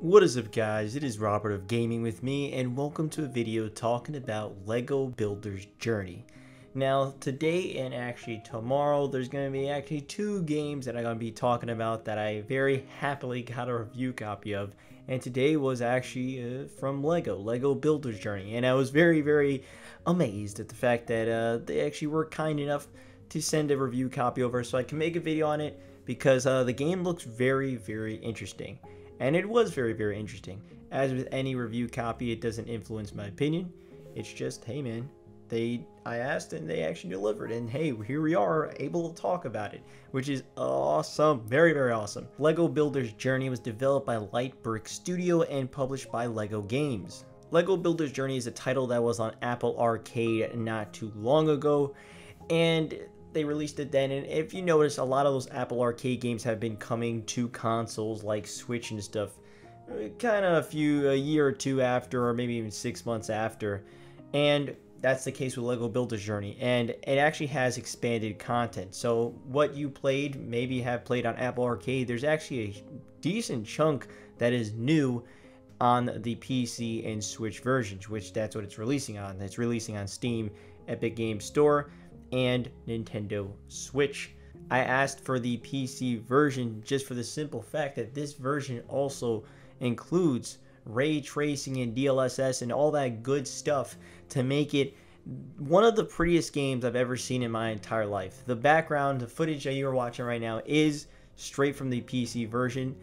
What is up, guys? It is Robert of Gaming with me, and welcome to a video talking about LEGO Builders Journey. Now, today and actually tomorrow, there's going to be actually two games that I'm going to be talking about that I very happily got a review copy of. And today was actually from LEGO Builders Journey. And I was very amazed at the fact that they actually were kind enough to send a review copy over so I can make a video on it, because the game looks very interesting. And it was very interesting. As with any review copy, it doesn't influence my opinion. It's just, hey man, I asked and they actually delivered, and hey, here we are able to talk about it, which is awesome. Very awesome. LEGO Builders Journey was developed by Light Brick Studio and published by LEGO Games. LEGO Builders Journey is a title that was on Apple Arcade not too long ago, and they released it then. And if you notice, a lot of those Apple Arcade games have been coming to consoles like Switch and stuff kind of a year or two after, or maybe even 6 months after. And that's the case with LEGO Builders Journey, and it actually has expanded content. So what you played, maybe have played on Apple Arcade, there's actually a decent chunk that is new on the PC and Switch versions, which that's what it's releasing on. It's releasing on Steam, Epic Games Store, and Nintendo Switch. I asked for the PC version just for the simple fact that this version also includes ray tracing and DLSS and all that good stuff to make it one of the prettiest games I've ever seen in my entire life. The background, the footage that you're watching right now is straight from the PC version.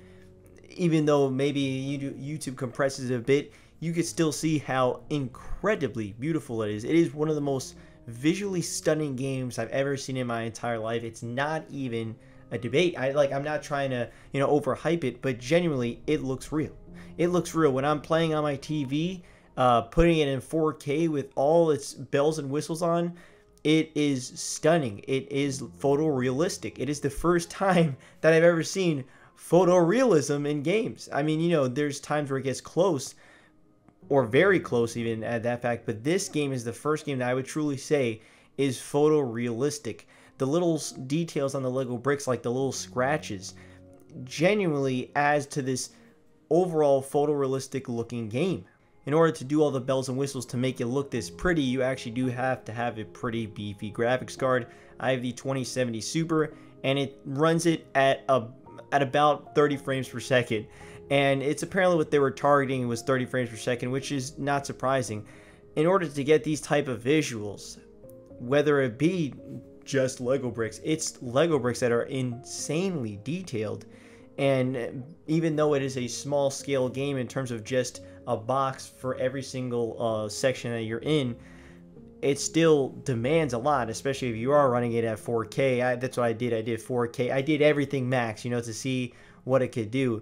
Even though maybe YouTube compresses it a bit, you can still see how incredibly beautiful it is. It is one of the most visually stunning games I've ever seen in my entire life. It's not even a debate. I'm not trying to, overhype it, but genuinely it looks real. It looks real. When I'm playing on my TV, putting it in 4K with all its bells and whistles on, it is stunning. It is photorealistic. It is the first time that I've ever seen photorealism in games. I mean, there's times where it gets close, or very close even at that fact, but this game is the first game that I would truly say is photorealistic. The little details on the Lego bricks, like the little scratches, genuinely adds to this overall photorealistic looking game. In order to do all the bells and whistles to make it look this pretty, you actually do have to have a pretty beefy graphics card. I have the 2070 Super, and it runs it at about 30 frames per second. And it's apparently what they were targeting was 30 frames per second, which is not surprising. In order to get these type of visuals, whether it be just Lego bricks, it's Lego bricks that are insanely detailed. And even though it is a small scale game in terms of just a box for every single section that you're in, it still demands a lot, especially if you are running it at 4K. That's what I did. I did 4K. I did everything max, to see what it could do.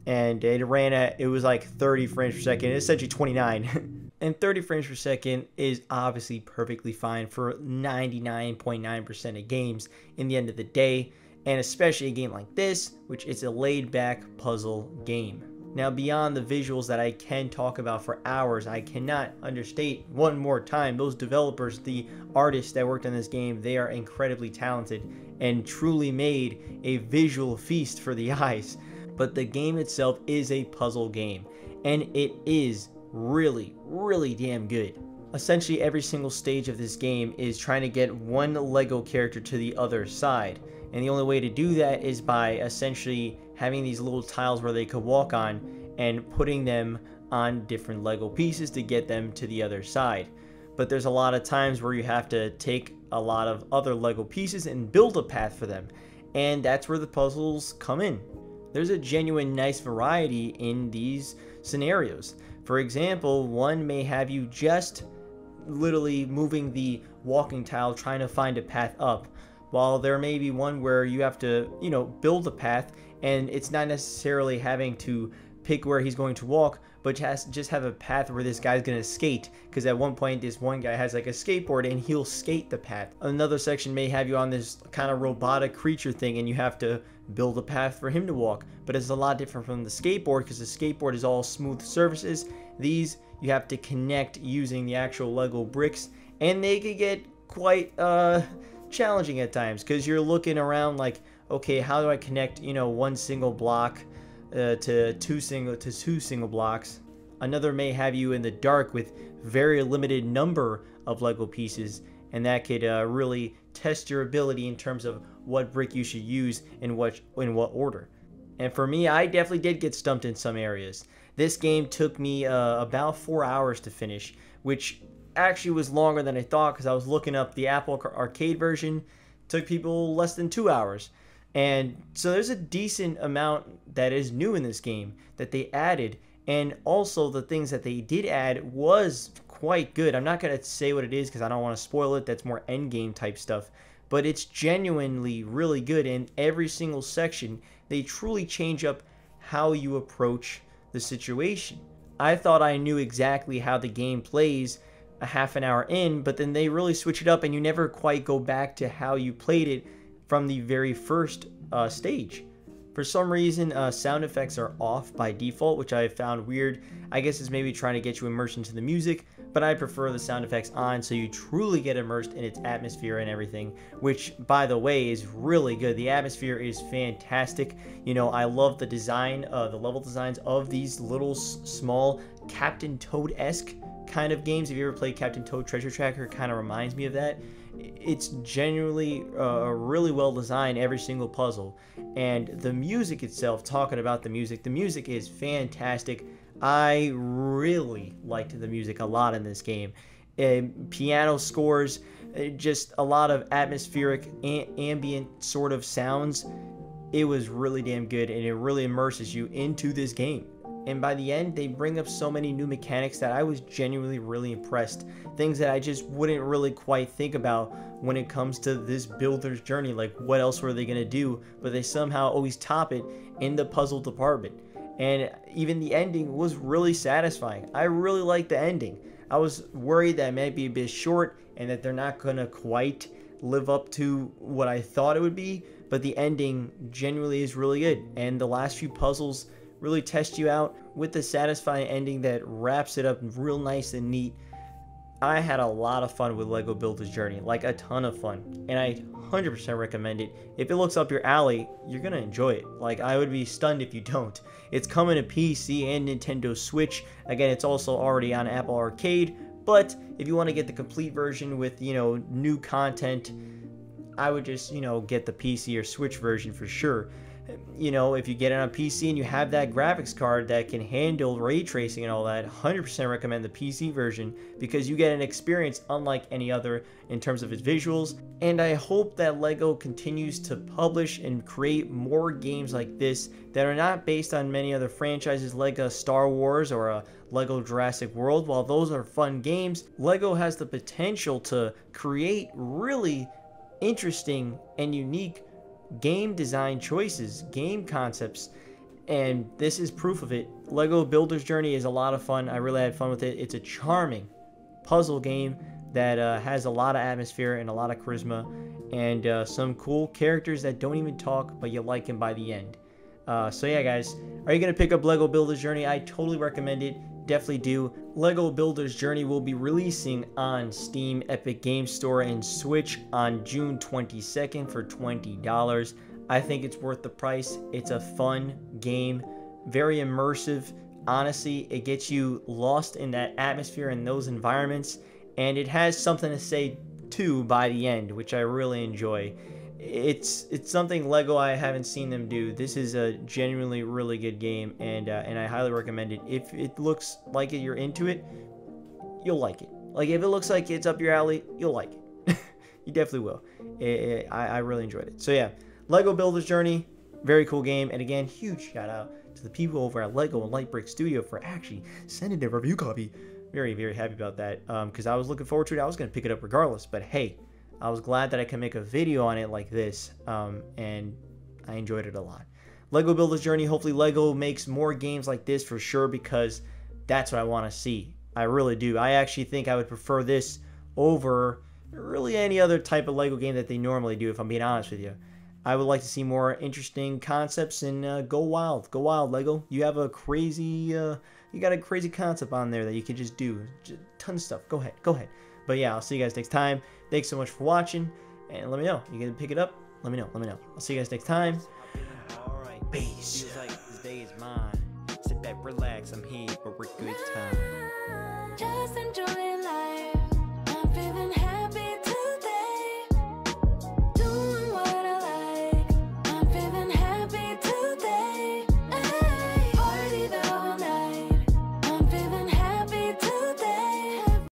And it was like 30 frames per second. It's essentially 29. And 30 frames per second is obviously perfectly fine for 99.9% of games in the end of the day. And especially a game like this, which is a laid-back puzzle game. Now, beyond the visuals that I can talk about for hours, I cannot understate one more time, those developers, the artists that worked on this game, they are incredibly talented and truly made a visual feast for the eyes. But the game itself is a puzzle game, and it is really damn good. Essentially, every single stage of this game is trying to get one Lego character to the other side, and the only way to do that is by essentially having these little tiles where they could walk on and putting them on different Lego pieces to get them to the other side. But there's a lot of times where you have to take a lot of other Lego pieces and build a path for them, and that's where the puzzles come in. There's a genuine nice variety in these scenarios. For example, one may have you just literally moving the walking tile trying to find a path up, while there may be one where you have to, build a path, and it's not necessarily having to pick where he's going to walk, but just have a path where this guy's gonna skate, because at one point this one guy has like a skateboard and he'll skate the path. Another section may have you on this kind of robotic creature thing and you have to build a path for him to walk, but it's a lot different from the skateboard, because the skateboard is all smooth surfaces. These you have to connect using the actual Lego bricks, and they could get quite challenging at times, because you're looking around like, okay, how do I connect one single block to two single blocks. Another may have you in the dark with very limited number of Lego pieces, and that could really test your ability in terms of what brick you should use in what order. And for me, I definitely did get stumped in some areas. This game took me about 4 hours to finish, which actually was longer than I thought, because I was looking up the Apple Arcade version. It took people less than 2 hours. And so there's a decent amount that is new in this game that they added, and also the things that they did add was quite good. I'm not going to say what it is because I don't want to spoil it. That's more end game type stuff, but it's genuinely really good. In every single section, they truly change up how you approach the situation. I thought I knew exactly how the game plays a half an hour in, but then they really switch it up and you never quite go back to how you played it from the very first stage. For some reason, sound effects are off by default, which I found weird. I guess it's maybe trying to get you immersed into the music, but I prefer the sound effects on so you truly get immersed in its atmosphere and everything, which, by the way, is really good. The atmosphere is fantastic. You know, I love the design, the level designs of these little small Captain Toad-esque kind of games. If you ever played Captain Toad Treasure Tracker, it kind of reminds me of that. It's genuinely really well designed, every single puzzle. And the music itself, talking about the music is fantastic. I really liked the music a lot in this game. Piano scores, just a lot of atmospheric, ambient sort of sounds. It was really damn good, and it really immerses you into this game. And by the end, they bring up so many new mechanics that I was genuinely really impressed. Things that I just wouldn't really quite think about when it comes to this builder's journey. Like, what else were they going to do? But they somehow always top it in the puzzle department. And even the ending was really satisfying. I really liked the ending. I was worried that it might be a bit short and that they're not going to quite live up to what I thought it would be. But the ending genuinely is really good. And the last few puzzles really test you out with the satisfying ending that wraps it up real nice and neat. I had a lot of fun with Lego Builder's Journey, like a ton of fun, and I 100% recommend it. If it looks up your alley, you're gonna enjoy it. Like, I would be stunned if you don't. It's coming to PC and Nintendo Switch. Again, it's also already on Apple Arcade, but if you want to get the complete version with, you know, new content, I would just, you know, get the PC or Switch version for sure. You know, if you get it on PC and you have that graphics card that can handle ray tracing and all that, 100% recommend the PC version, because you get an experience unlike any other in terms of its visuals. And I hope that Lego continues to publish and create more games like this that are not based on many other franchises like a Star Wars or a Lego Jurassic World. While those are fun games, Lego has the potential to create really interesting and unique game design choices, game concepts, and this is proof of it. Lego Builder's Journey is a lot of fun. I really had fun with it. It's a charming puzzle game that has a lot of atmosphere and a lot of charisma, and some cool characters that don't even talk, but you like them by the end. So yeah, guys, are you gonna pick up Lego Builder's Journey? I totally recommend it. Definitely do. Lego Builder's Journey will be releasing on Steam, Epic Games Store, and Switch on June 22nd for $20. I think it's worth the price. It's a fun game, very immersive. Honestly, it gets you lost in that atmosphere and those environments, and it has something to say too by the end, which I really enjoy. It's something Lego I haven't seen them do. This is a genuinely really good game, and I highly recommend it. If it looks like you're into it, you'll like it. Like, if it looks like it's up your alley, you'll like it. You definitely will. I really enjoyed it. So yeah, Lego Builder's Journey, very cool game. And again, huge shout out to the people over at Lego and Lightbrick Studio for actually sending their review copy. Very, very happy about that, because I was looking forward to it. I was going to pick it up regardless, but hey, I was glad that I could make a video on it like this, and I enjoyed it a lot. Lego Builder's Journey, hopefully Lego makes more games like this for sure, because that's what I want to see. I really do. I actually think I would prefer this over really any other type of Lego game that they normally do, if I'm being honest with you. I would like to see more interesting concepts, and go wild. Go wild, Lego. You have a crazy, you got a crazy concept on there that you can just do. Just tons of stuff. Go ahead. Go ahead. But yeah, I'll see you guys next time. Thanks so much for watching, and let me know. You gonna pick it up? Let me know. I'll see you guys next time. All right, peace. This day is mine. relax, I'm here for a good time. Just enjoying